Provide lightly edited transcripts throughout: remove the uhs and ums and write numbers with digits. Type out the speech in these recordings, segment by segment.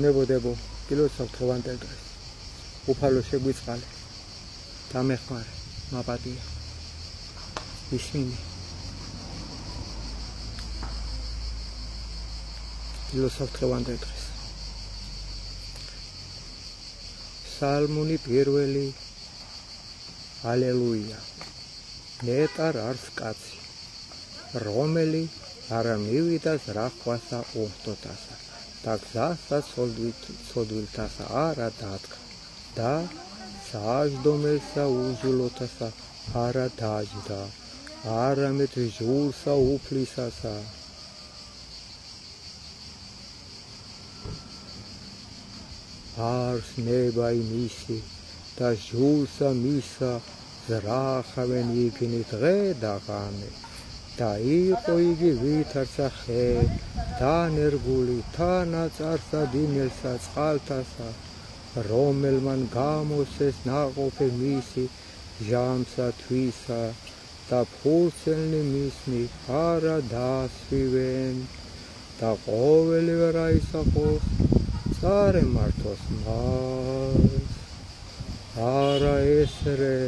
ნებოდებო კილოსავ თხევანდელ დღეს უფალო შეგვიწყალე დამეხმარე მაპატია ისმინი კილოსავ თხევანდელ დღეს სალმუნი პირველი ალელუია ნეტარ არს კაცი რომელი არ მივიდა ზრახვასა ურთოდასა და გზასა ცოდვილთასა არა დადგა და საჯდომელსა უზულოთასა არა დაჯდა არამედ ჟულსა უფლისასა არს ნება იმისი და ჟულსა მისა ზრახავენ იგნი დღე და ღამე და იყო იგი ვითარცა ხე დანერგული თანაწარსა დინელსა წყალთასა რომელმან გამოსეს ნაყოფი მისი ჟამსა თვისა და ფურცელნი მისნი არა დასვივენ და ყოველი ვერა ისახოს წარე მართოს მას არა ესრე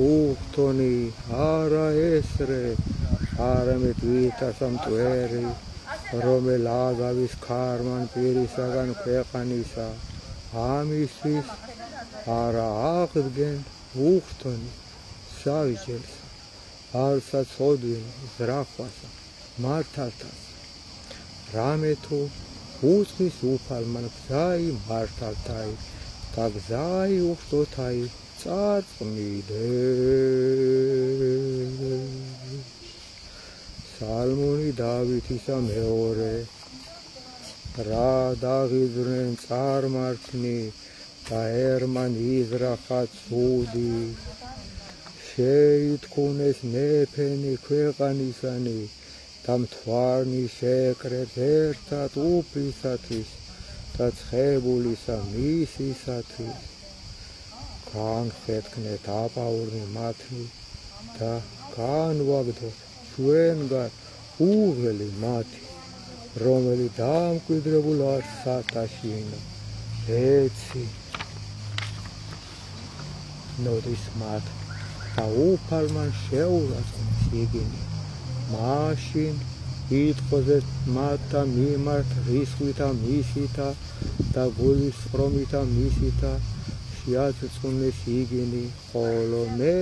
უხთონი არა ესრე არამედ ვითარცა მტვერი რომელ აგავის ქარმან პირისაგან ქვეყანისა ამისთვის არა აღდგენ უხთონი საიჯელს არსა ცოდვილ ზრახვასა მართალთას რამე თუ უწყის უფალმან გზაი მართალთაი და გზაი უხთოთაი წარწმიდე სალმუნი დავითისა მეორე რა დაღიძრნენ წარმართნი და ერმან იზრახა ცუდი შეითქუნეს მეფენი ქვეყანისანი და მთვარნი შეკრებს ერთად უფლისათვის და ცხებულისა მისისათვის განხეთქნეთ აპაურნი მათნი და განვაგდოთ ჩვენგან უღელი მათი რომელი დამკვიდრებულ არ სათაშინა ეცი ნოდის მათ და უფალმან შეურაცხნეს იგინი მაშინ იტყოდეთ მათ და მიმართ რისხვითა მისითა და გულის სხრომითა მისითა შეაწწუნეს იგინი ხოლო მე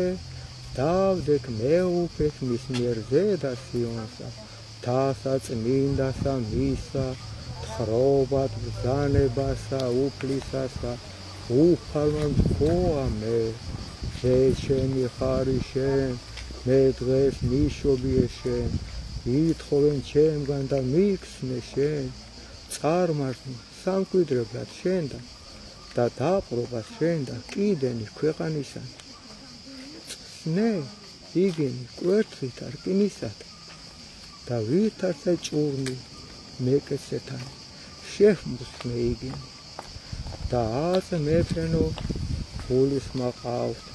დავდექ მეუფეს მის მიერ ზედა სიონსა თასაწმინდასა მისა თხრობად ბრძანებასა უფლისასა უფალმან თქვა მე შენი ხარი შენ მე დღეს მიშობიე შენ ითხოვენ ჩემგან და მიქსნე შენ წარმართნი სამკვიდრებლად შენთან და დაპყრობას შენთან კიდენი ქვეყანისანი নে იგინი კვერთხით არ კინისად და ვითარცა ჭურნი მეკეცეთან შეჰმუსნე იგინი და აწ მეფრენო გულის მაყავთ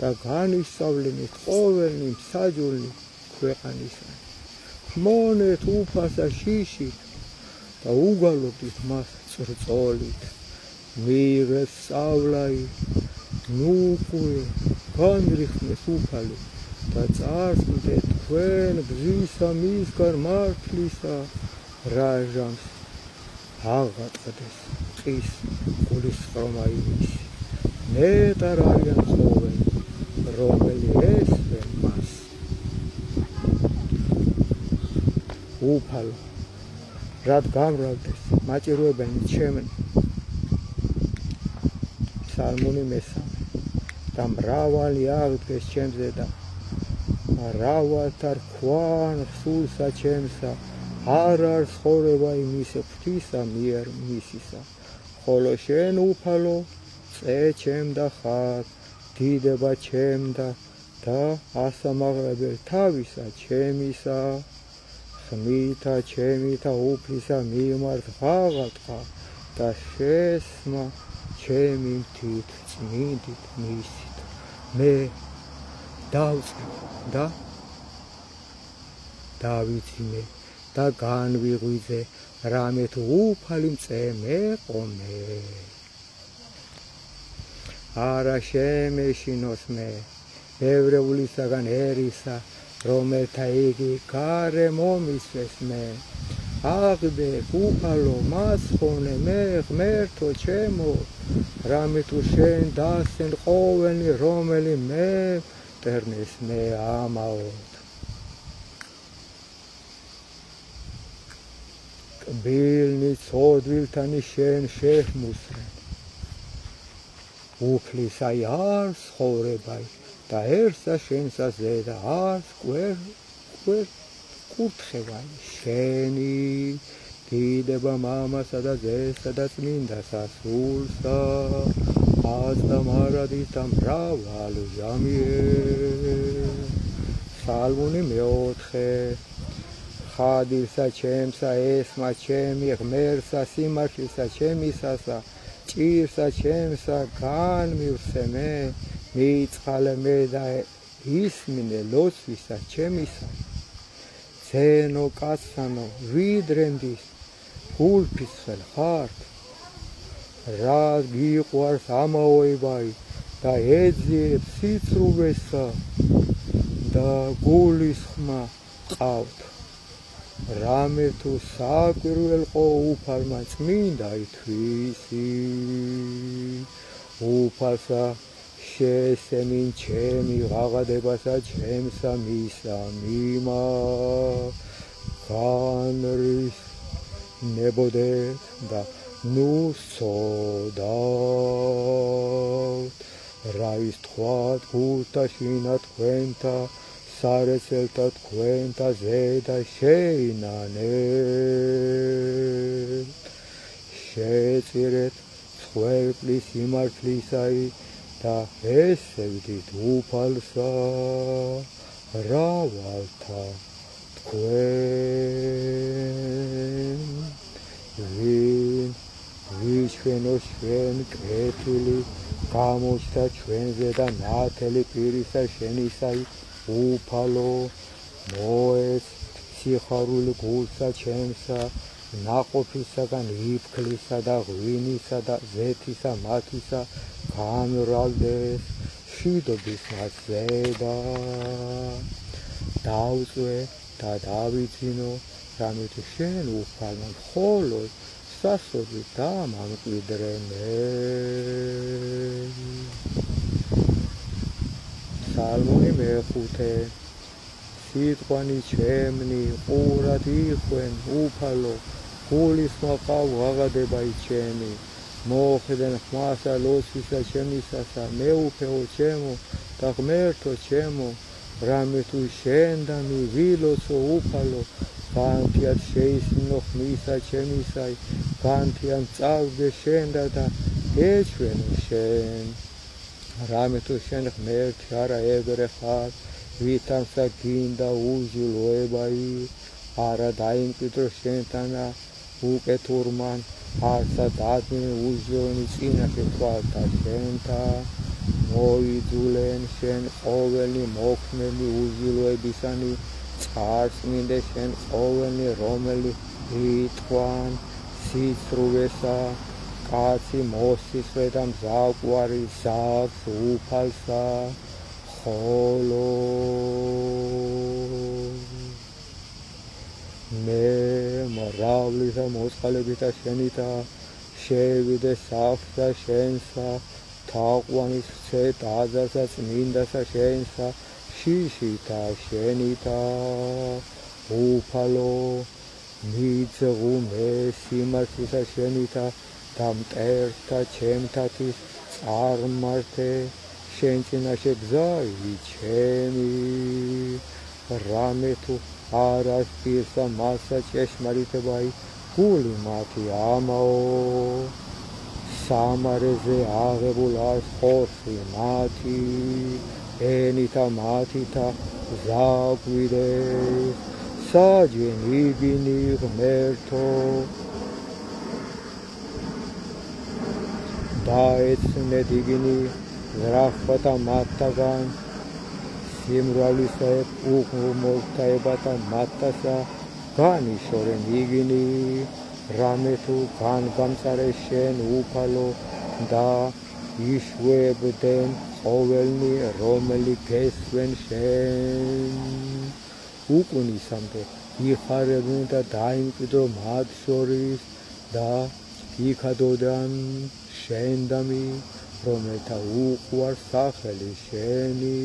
და განისწავლენით ყოველნი მსაჯულნი ქვეყანისანი მონეთ უფასა შიშით და უგალობდით მას წრწოლით მიიღეს სწავლაი ნუკვე განრიხნეს უფალი და წარსმდე თქვენ გზისა მისგან მართლისა რაჟამს აღატყდეს ყის გულის სხრომა იმისი ნეტარ არიან ცხოველი რომელი ესვენ მას უფალო რად გამრავლდეს მაჭირვებენი ჩემნი სალმუნი მესამე და მრავალი აღდგეს ჩემზე და მრავალთა რქვან სულსა ჩემსა არ არის ცხოვრება იმის ღვთისა მიერ მისისა ხოლო შენ უფალო წე ჩემდა ხარ დიდება ჩემდა და ასამაღლებელ თავისა ჩემისა ხმითა ჩემითა უფლისა მიმართ ღაღატყა და შესმა ჩემი მთით წმინდით მისით მე დავწყებ და დავიცინე და განვიღვიძე რამე თუ უფალი მწემე ყომე არა შემეშინოს მე ევრეულისაგან ერისა რომელთა იგი გარე მომისვეს მე აღდე უფალო მასხონე მე ღმერთო ჩემო რამე თუ შენ დასენ ყოველი რომელი მე მტერნეს მე ამაოდ კბილნი ცოდვილთანი შენ შეჰმუსრენ უფლისაი არ ცხოვრებაი დაერსა შენსა ზედა არ კურთხევაი შენი დიდება მამასა და ძესა და წმინდასა სულსა აზდა მარადის და მრავალ ჟამიე სალმუნი მეოთხე ხადილსა ჩემსა ესმა ჩემი ღმერთსა სიმართლისა ჩემისასა ჭირსა ჩემსა განმივსე მე მიწყალე მე და ისმინე ლოცვისა ჩემისა ზენო კაცსანო ვიდრენდის გულფისხელ ხართ რა გიყვარს ამაოებაი და ეძიებს სიცრუვესა და გულის ხმა ყავთ რამე თუ საკვირველყო უფალმა წმინდა ითვისი უფალსა შესემინ ჩემი ღაღადებასა ჩემსა მისა მიმა განრის ნებოდეთ და ნუ სოდავთ რა ის თქვათ გულთა შინა თქვენთა სარეცელთა თქვენთა ზედა შეინანეთ შეწირეთ ცხვერპლის სიმართლისაი და ესევდით უფალსა რავალთა თქვენ ვიჩვენო ჩვენ კეთილი გამოჩნდა ჩვენზე და ნათელი პირისა შენისაი უფალო მოეც სიხარული გულსა ჩემსა ნაყოფისაგან იფქლისა და ღვინისა და ზეთისა მათისა გამრავლდეს მშვიდობის მასზედა დავწვე და დავიძინო რამე თუ შენ უფალმა მხოლოდ სასოძი დამამკვიდრე მე სალმუნი მეხუთე სიტყვანი ჩემნი ყურად იხვენ უფალო გულის მაყავ ღაღადებაი ჩემი მოხდენ ხმასა ლოცვისა ჩემისასა მეუფეო ჩემო და ღმერთო ჩემო რამე თუ შენ და მივილოცო უფალო განთიად შეისმინო ხმისა ჩემისაი განთიად წავდგე შენ და ეჩვენო შენ რამე თუ შენ ღმერთი არა ეგრე ხარ ვითანსა გინდა უზილოებაი არა დაიმკვიდრო შენთანა უკეთურმან არცა დადმე უზილონი წინაშე თვალთა შენთა მოიძულენ შენ ყოველი მოქმედი უზილოებისანი წარწმინდე შენ ყოველი რომელი იტყვან სიცრუვესა კაცი მოსისვე და მზაყვარი ზავს უფალსა ხოლო მე მრავლისა მოწყალებითა შენითა შევიდე საფრთა შენსა თაყვანის ხცე ტაძარსა წმინდასა შენსა შიშითა შენითა უფალო მიძღუნე სიმართლისა შენითა და მტერთა ჩემთათის წარმართე შენ წინაშე გზაი ჩემი რამე თუ არ ასპირსა მასა ჭეშმარიტებაი გული მათი ამაო სამარეზე აღებულ არს ხორცი მათი ენითა მათითა ზაგვიდეს საჯენ იგინი ღმერთო დაეცნეთ იგინი ზრახვათა მათთაგან სიმრავლისა უღმრთაებათა მათთასა განიშორენ იგინი რამე თუ განგამწარე შენ უფალო და იშვებდნენ ყოველნი რომელი გესვენ შენ უკუნისამდე იხარებდნენ და დაიმკვიდრო მათ შორის და იქადოდან შენდამი რომელთა უყვარს სახელი შენი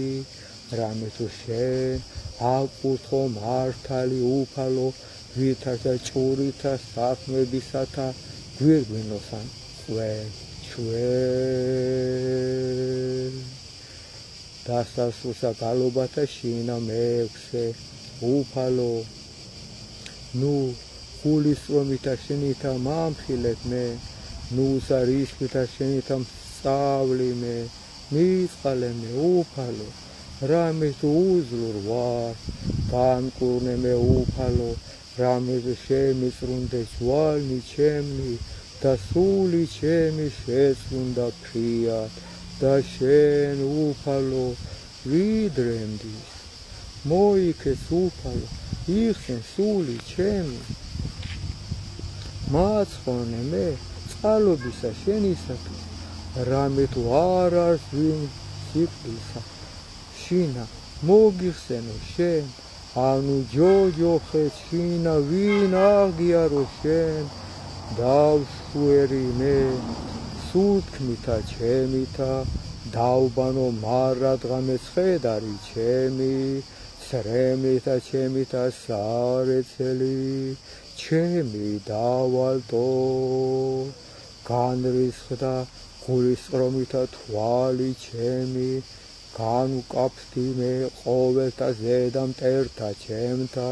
რამე თუ შენ აკურთხო მართალი უფალო ვითარცა ჭურითა საქმებისათა გვირგვინოსან ჩვენ დასასრულსა გალობათა შინა მეექვსე უფალო ნუ გულისწრომითა შენითა მამხილებ მე ნუса რისკითა შენითა სწავლი მე მიწყალე მე უფალო რამე თუ უძლურ ვარ განკურნე მე უფალო რამე თუ შემიწრუნდე ჯვალნი ჩემნი და სული ჩემი შეწუნდა ფრიად და შენ უფალო ვიდრემდის მოიქეს უფალო იხსენ სული ჩემი მაცხონე მე წყალობისა შენისათვის რამე თუ არ არის ვინ სიკვდილსა შინა მოგიხსენო შენ ანუ ჯოჯოხე შინა ვინ აღიარო შენ დავშვერი მე სულთქმითა ჩემითა დავბანო მარადღამე ცხედარი ჩემი სრემლითა ჩემითა სარეცელი ჩემი დავალტო განრისხდა გულისწრომითა თვალი ჩემი განუკაფთი მე ყოველთა ზედა მტერთა ჩემთა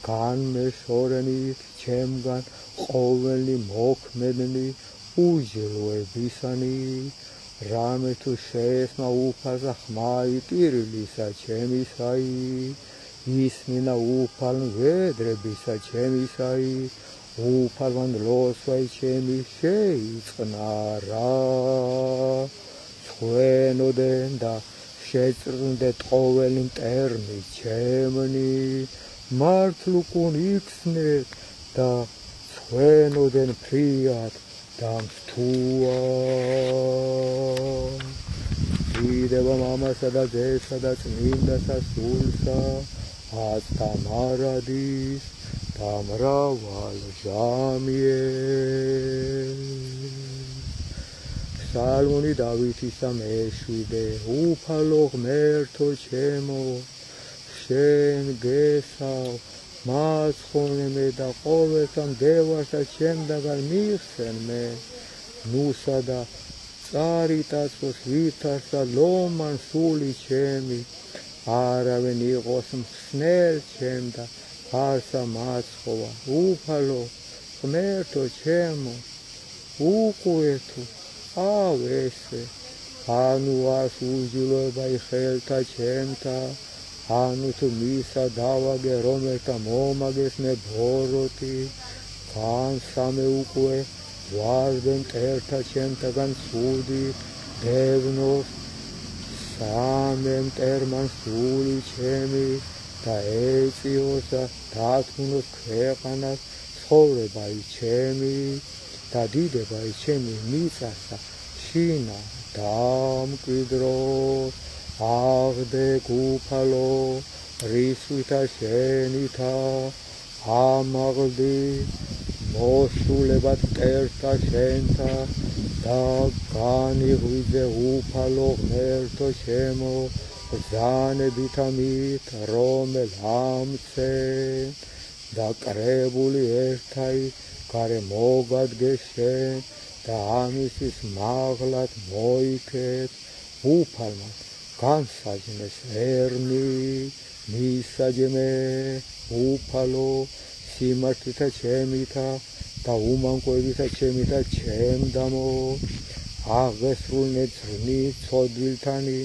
განმეშორენით ჩემგან ყოველი მოქმედნი უჯილოებისანი რამე თუ შეესმა უფალსა ხმა იტირილისა ჩემისაი ისმინა უფალ ვედრებისა ჩემისაი უფალმან ლოსვაი ჩემი შეიწყნარა ჩვენოდენ და შეწრუნდეთ ყოველი მტერმი ჩემნი მართლ უკუნ იქსნეთ და ჩვენოდენ ფრიად დამსთუა დიდება მამასა და ძესა და წმინდასა სულსა აცთა მარადის და მრავალ ჟამიეს ფსალმუნი დავითისა მეშვიდე უფალო ღმერთო ჩემო შენ გესავ მაცხონე მე და ყოველთა მდევართა ჩემდაგან მიიხსენ მე ნუსა და წარიტაცოს ვითარცა ლომან სული ჩემი არავინ იყოს მხსნელ ჩემ და არსა მაცხოვა უფალო ღმერთო ჩემო უყვე თუ ავესე ანუ ას უჯილოება ხელთა ჩემთა ანუ თუ მისა დავაგე რომელთა მომაგეს მე ბოროტი განსამე უკვე ვარდე მტერთა ჩემთაგან ცუდი დევნოს სამე მტერმან სული ჩემი და ეწიოს და დათმუნოს ქვეყანას ცხოვრებაი ჩემი და დიდებაი ჩემი მიწასა შინა დამკვიდრო აღდე უფალო რისვითა შენითა ამაღლდი მოსულებად მტერთა შენთა და განიღვიძე უფალო ღმერთო ჩემო ბრძანებითა მით რომელ ამცენ და კრებული ერთაი გარე მოგადგე შენ და ამისის მაღლად მოიქეთ უფალმა განსაჯნეს ερμი მისაჯმე უფალო სიმართლეთა ჩემითა და უმანკოებითა ჩემითა ჩემდამო აღესრულნე ძრნი ცოდვილთანი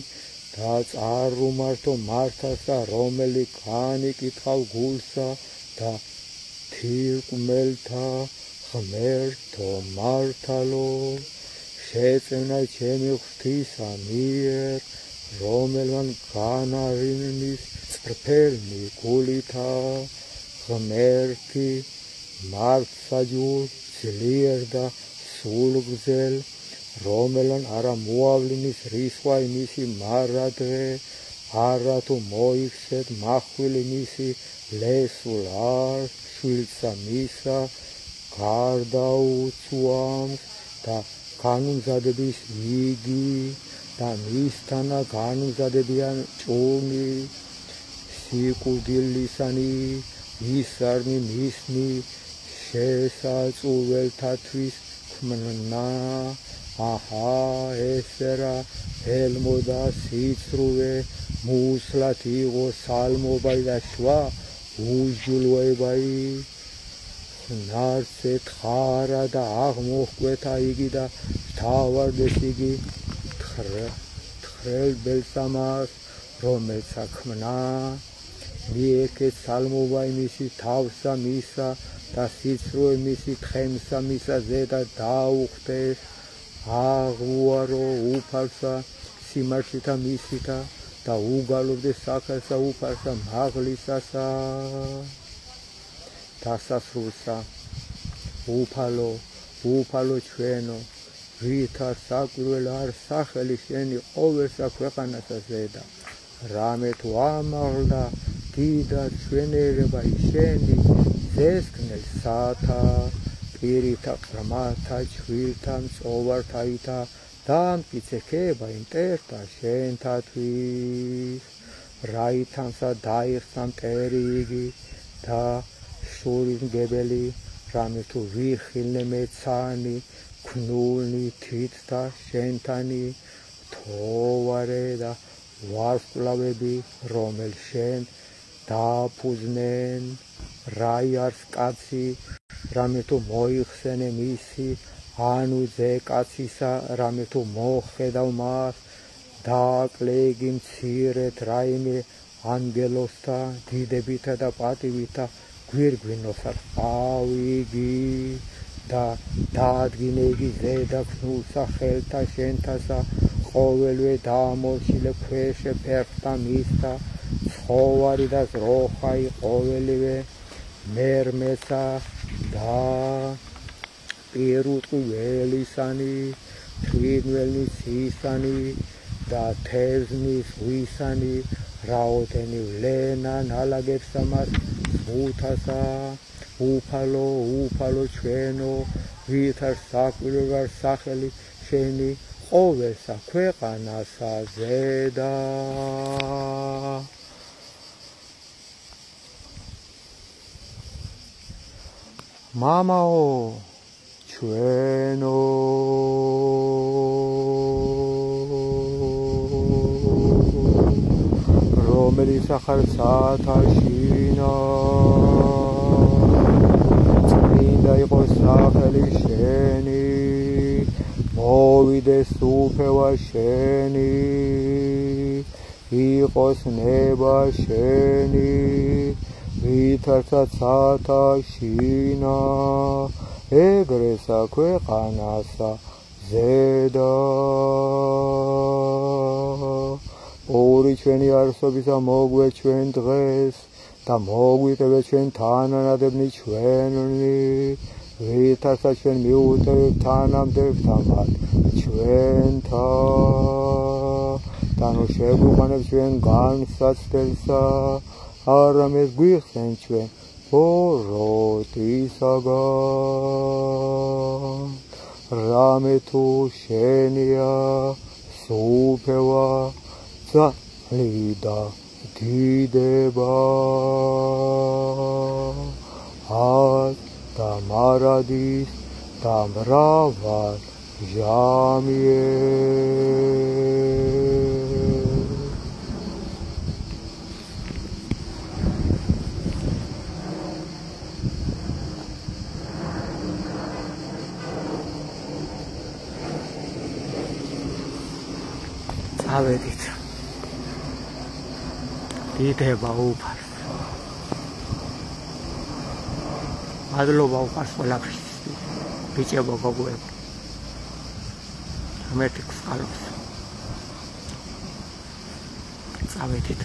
და წარუმართო მართასა რომელი განიკითხავ გულსა და თირკმელთა ღმერთო მართალო შეწევნა ჩემი ღვთისა მიერ რომელმან განარიმნის წრფელნი გულითა ღმერთი მართსაჯულ ძლიერ და სულგრძელ, რომელან არა მოავლინის რისხვა მისი მარადღე, არა თუ მოიქცეთ მახვილი მისი ლესულ არ შვილსა მისა, გარდაუცვამს და განუმზადების იგი და მისთანა განუმზადებიან ჭუმი, სიკვდილისანი ისარნი მისნი შესაწუველთათვის ქმნა, აჰა ესერა ელმოდა სიცრუვე, მუსლად იყო სალმობაი და შვა უჯულოებაი, ხნარცეთ ხარა და აღმოჰკვეთა იგი და თავარდეს იგი თხრელბელსამას, რომელცა ქმნა, მიეკეთ სალმობაი მისი თავსა მისა და სიცრუე მისი თხემსა მისა ზედა დაუხდეს, აღუარო უფალსა სიმართლითა მისითა და უგალობდეს საქელსა უფალსა მაღლისასა, დასასრულსა უფალო ჩვენო, ვითარ საკვირველ არ სახელი შენი ყოველსა ქვეყანასა ზედა, რამე თუ ამაღლდა დიდად ჩვენერება შენი ზესქნელ სათა, პირითა ღრმათა ჩვილთა მწოვართაითა დამტკიცე იმტერთა შენთათვის, რაითანსა დაიხსნა მტერი იგი და შურისმგებელი, რამე თუ ვიხილნე მეცანი, ქნულნი თითთა შენთანი, თოვარე და ვარსკვლავები, რომელ შენ დააფუძნენ, რაიარს კაცი, რამე თუ მოიხსენე მისი, ანუ ძე კაცისა, რამე თუ მოხედავ მას, დააკლე იგი მცირედ რაიმე ანგელოსთა დიდებითა და პატივითა გვირგვინოსა ყავიგი და დაადგინე იგი ზედა ქნულსა ხელთა შენთასა, ყოველვე დაამორჩილე ქვეშე ფერხთა მისთა, ცხოვარი და ზროხაი ყოველივე მერმესა და პირუტყველისანი, თვინველის ისანი და თეზნის ვისანი, რაოდენი ვლენა ნალაგებსა მას სმუთასა, უფალო ჩვენო, ვითარ საკვირველ არ სახელი შენი ყოველსა ქვეყანასა ზედა. მამაო ჩვენო, რომელიც ახალ საათაშინა, წმინდა იყოს სახელი შენი, მოვიდეს უფევა შენი, იყოს ნება შენი, ვითარცა საათაშინა, ეგრესა ქვეყანასა ზედა. ორი ჩვენი არსობისა მოგვე ჩვენ დღეს და მოგვიტევე ჩვენ თანანადებნი ჩვენი, ვითარცა ჩვენ მიუტევებთ თანამდებთამად ჩვენთა და ნუ შეგვიყვანებთ ჩვენ განსაცდელსა, არამედ გვიხსენ ჩვენ ბოროტისაგან, რამე თუ შენია სუფევა ძალიდა დიდება, ად და მარადის და მრავალ ჟამიე. ავედით დიდება უფალს, მადლობა უყარს ყველაფრის, ბიჭებო გოგოებო, მეთქს ხალხს, წავედით.